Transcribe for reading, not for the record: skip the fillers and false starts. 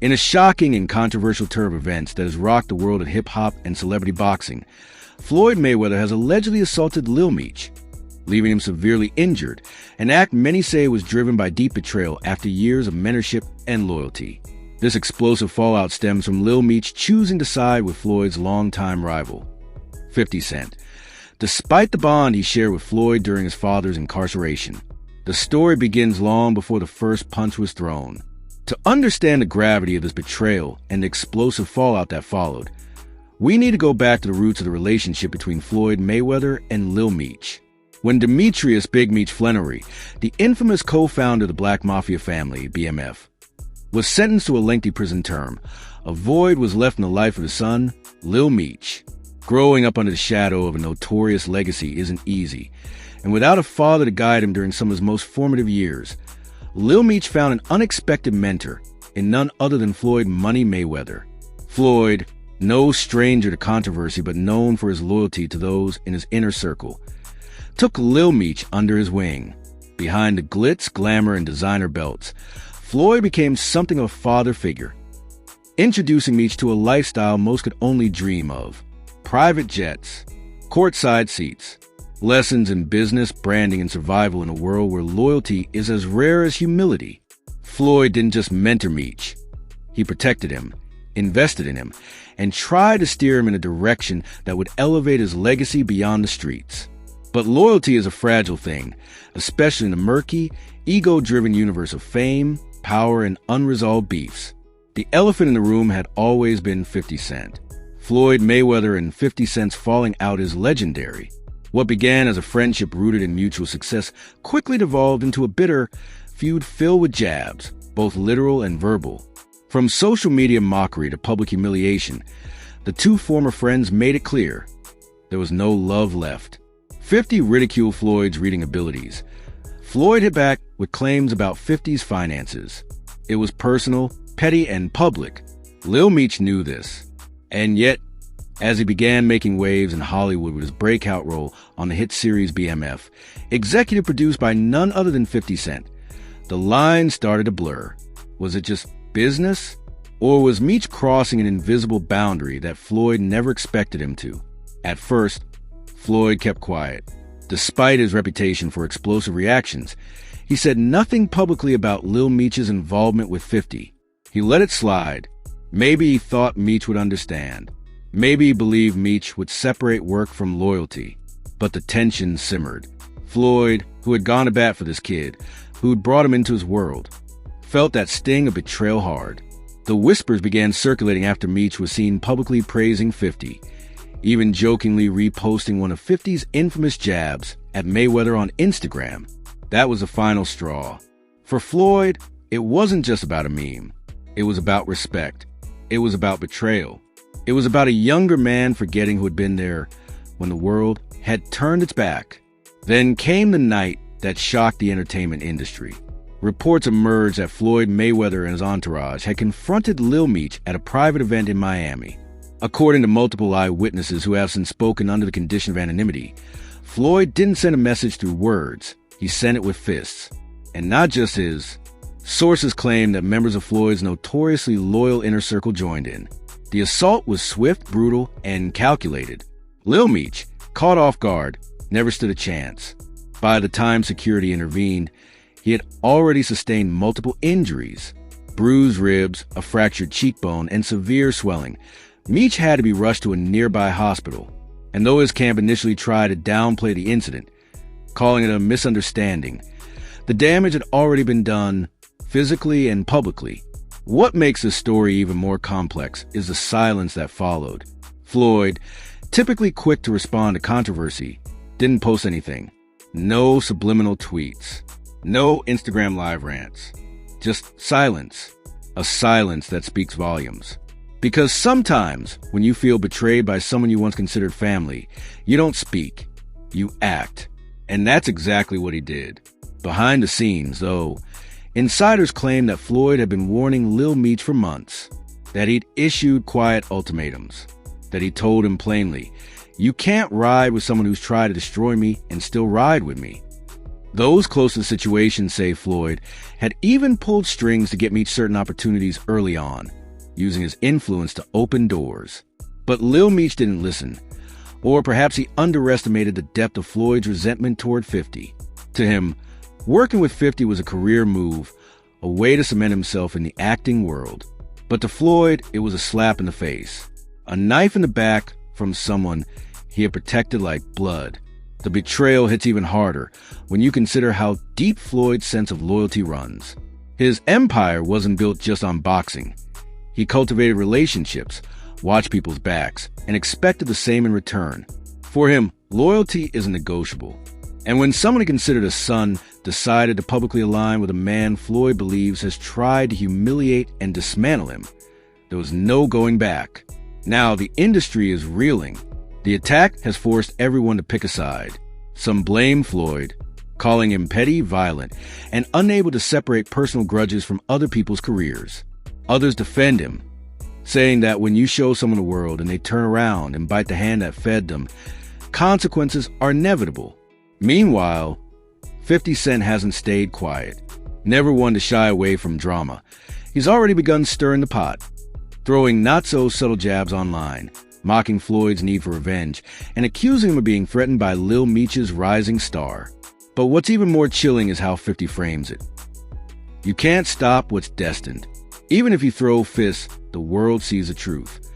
In a shocking and controversial turn of events that has rocked the world of hip-hop and celebrity boxing, Floyd Mayweather has allegedly assaulted Lil Meech, leaving him severely injured, an act many say was driven by deep betrayal after years of mentorship and loyalty. This explosive fallout stems from Lil Meech choosing to side with Floyd's longtime rival, 50 Cent, despite the bond he shared with Floyd during his father's incarceration. The story begins long before the first punch was thrown. To understand the gravity of this betrayal and the explosive fallout that followed, we need to go back to the roots of the relationship between Floyd Mayweather and Lil Meech. When Demetrius Big Meech Flenory, the infamous co-founder of the Black Mafia Family, BMF, was sentenced to a lengthy prison term, a void was left in the life of his son, Lil Meech. Growing up under the shadow of a notorious legacy isn't easy, and without a father to guide him during some of his most formative years, Lil Meech found an unexpected mentor in none other than Floyd Money Mayweather. Floyd, no stranger to controversy but known for his loyalty to those in his inner circle, took Lil Meech under his wing. Behind the glitz, glamour, and designer belts, Floyd became something of a father figure, introducing Meech to a lifestyle most could only dream of: private jets, courtside seats, lessons in business, branding, and survival in a world where loyalty is as rare as humility. Floyd didn't just mentor Meech. He protected him, invested in him, and tried to steer him in a direction that would elevate his legacy beyond the streets. But loyalty is a fragile thing, especially in the murky, ego-driven universe of fame, power, and unresolved beefs. The elephant in the room had always been 50 Cent. Floyd Mayweather and 50 Cent's falling out is legendary. What began as a friendship rooted in mutual success quickly devolved into a bitter feud filled with jabs, both literal and verbal. From social media mockery to public humiliation, the two former friends made it clear there was no love left. 50 ridiculed Floyd's reading abilities. Floyd hit back with claims about 50's finances. It was personal, petty, and public. Lil Meech knew this. And yet, as he began making waves in Hollywood with his breakout role on the hit series BMF, executive produced by none other than 50 Cent, the lines started to blur. Was it just business? Or was Meech crossing an invisible boundary that Floyd never expected him to? At first, Floyd kept quiet. Despite his reputation for explosive reactions, he said nothing publicly about Lil Meech's involvement with 50. He let it slide. Maybe he thought Meech would understand. Maybe he believed Meech would separate work from loyalty. But the tension simmered. Floyd, who had gone to bat for this kid, who had brought him into his world, felt that sting of betrayal hard. The whispers began circulating after Meech was seen publicly praising 50, even jokingly reposting one of 50's infamous jabs at Mayweather on Instagram. That was the final straw. For Floyd, it wasn't just about a meme. It was about respect. It was about betrayal. It was about a younger man forgetting who had been there when the world had turned its back. Then came the night that shocked the entertainment industry. Reports emerged that Floyd Mayweather and his entourage had confronted Lil Meech at a private event in Miami. According to multiple eyewitnesses who have since spoken under the condition of anonymity, Floyd didn't send a message through words. He sent it with fists. And not just his. Sources claim that members of Floyd's notoriously loyal inner circle joined in. The assault was swift, brutal, and calculated. Lil Meech, caught off guard, never stood a chance. By the time security intervened, he had already sustained multiple injuries: bruised ribs, a fractured cheekbone, and severe swelling. Meech had to be rushed to a nearby hospital, and though his camp initially tried to downplay the incident, calling it a misunderstanding, the damage had already been done, physically and publicly. What makes this story even more complex is the silence that followed. Floyd, typically quick to respond to controversy, didn't post anything. No subliminal tweets. No Instagram live rants. Just silence. A silence that speaks volumes. Because sometimes, when you feel betrayed by someone you once considered family, you don't speak. You act. And that's exactly what he did. Behind the scenes, though, insiders claim that Floyd had been warning Lil Meech for months, that he'd issued quiet ultimatums, that he told him plainly, "You can't ride with someone who's tried to destroy me and still ride with me." Those close to the situation, say Floyd, had even pulled strings to get Meech certain opportunities early on, using his influence to open doors. But Lil Meech didn't listen. Or perhaps he underestimated the depth of Floyd's resentment toward 50. To him, working with 50 was a career move, a way to cement himself in the acting world. But to Floyd, it was a slap in the face, a knife in the back from someone he had protected like blood. The betrayal hits even harder when you consider how deep Floyd's sense of loyalty runs. His empire wasn't built just on boxing. He cultivated relationships, watched people's backs, and expected the same in return. For him, loyalty isn't negotiable. And when someone he considered a son decided to publicly align with a man Floyd believes has tried to humiliate and dismantle him, there was no going back. Now the industry is reeling. The attack has forced everyone to pick a side. Some blame Floyd, calling him petty, violent, and unable to separate personal grudges from other people's careers. Others defend him, saying that when you show someone the world and they turn around and bite the hand that fed them, consequences are inevitable. Meanwhile, 50 Cent hasn't stayed quiet, never one to shy away from drama. He's already begun stirring the pot, throwing not-so-subtle jabs online, mocking Floyd's need for revenge, and accusing him of being threatened by Lil Meech's rising star. But what's even more chilling is how 50 frames it. You can't stop what's destined. Even if you throw fists, the world sees the truth.